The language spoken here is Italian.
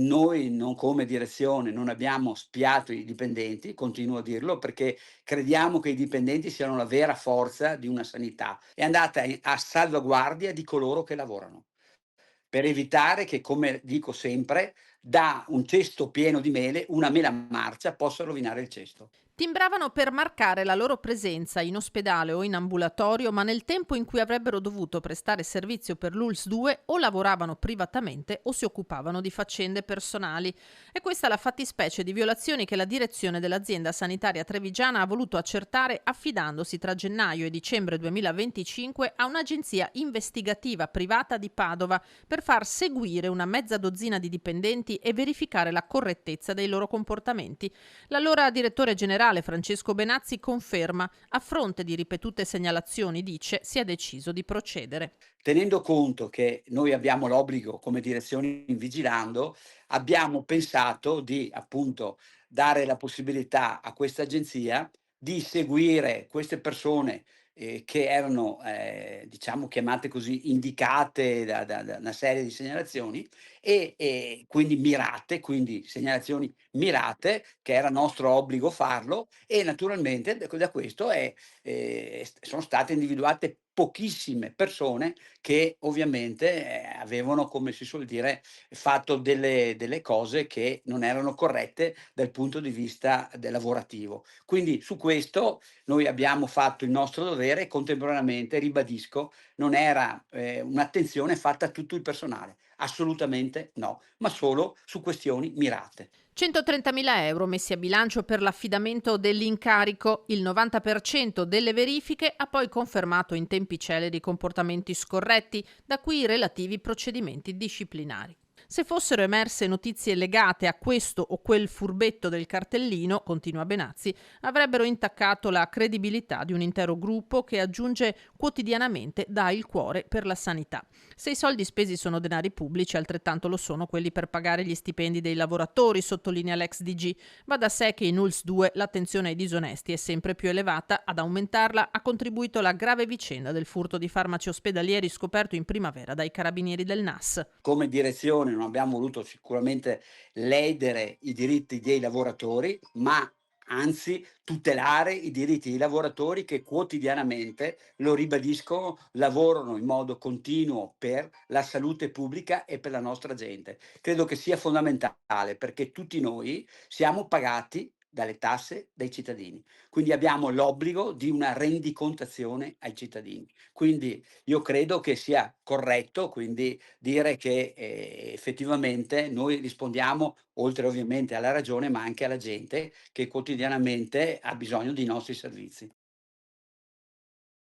noi non come direzione non abbiamo spiato i dipendenti, continuo a dirlo, perché crediamo che i dipendenti siano la vera forza di una sanità. È andata a salvaguardia di coloro che lavorano, per evitare che, come dico sempre, da un cesto pieno di mele, una mela marcia possa rovinare il cesto. Timbravano per marcare la loro presenza in ospedale o in ambulatorio, ma nel tempo in cui avrebbero dovuto prestare servizio per l'ULSS 2 o lavoravano privatamente o si occupavano di faccende personali. E questa è la fattispecie di violazioni che la direzione dell'azienda sanitaria trevigiana ha voluto accertare affidandosi tra gennaio e dicembre 2025 a un'agenzia investigativa privata di Padova per far seguire una mezza dozzina di dipendenti e verificare la correttezza dei loro comportamenti. L'allora direttore generale Francesco Benazzi conferma, a fronte di ripetute segnalazioni, dice, si è deciso di procedere. Tenendo conto che noi abbiamo l'obbligo come direzione in vigilando, abbiamo pensato di, appunto, dare la possibilità a questa agenzia di seguire queste persone, che erano, diciamo chiamate così, indicate da una serie di segnalazioni quindi mirate, quindi segnalazioni mirate, che era nostro obbligo farlo e naturalmente da questo sono state individuate pochissime persone che ovviamente, avevano, come si suol dire, fatto delle cose che non erano corrette dal punto di vista lavorativo. Quindi su questo noi abbiamo fatto il nostro dovere e contemporaneamente, ribadisco, non era, un'attenzione fatta a tutto il personale, assolutamente no, ma solo su questioni mirate. 130.000 euro messi a bilancio per l'affidamento dell'incarico. Il 90% delle verifiche ha poi confermato in tempi celeri comportamenti scorretti, da qui i relativi procedimenti disciplinari. Se fossero emerse notizie legate a questo o quel furbetto del cartellino, continua Benazzi, avrebbero intaccato la credibilità di un intero gruppo che aggiunge quotidianamente dà il cuore per la sanità. Se i soldi spesi sono denari pubblici, altrettanto lo sono quelli per pagare gli stipendi dei lavoratori, sottolinea l'ex DG. Va da sé che in ULSS 2 l'attenzione ai disonesti è sempre più elevata, ad aumentarla ha contribuito la grave vicenda del furto di farmaci ospedalieri scoperto in primavera dai carabinieri del NAS. Come direzione non abbiamo voluto sicuramente ledere i diritti dei lavoratori, ma anzi tutelare i diritti dei lavoratori che quotidianamente, lo ribadisco, lavorano in modo continuo per la salute pubblica e per la nostra gente. Credo che sia fondamentale perché tutti noi siamo pagati dalle tasse dai cittadini, quindi abbiamo l'obbligo di una rendicontazione ai cittadini. Quindi io credo che sia corretto, quindi dire che, effettivamente noi rispondiamo, oltre ovviamente alla ragione, ma anche alla gente che quotidianamente ha bisogno dei nostri servizi.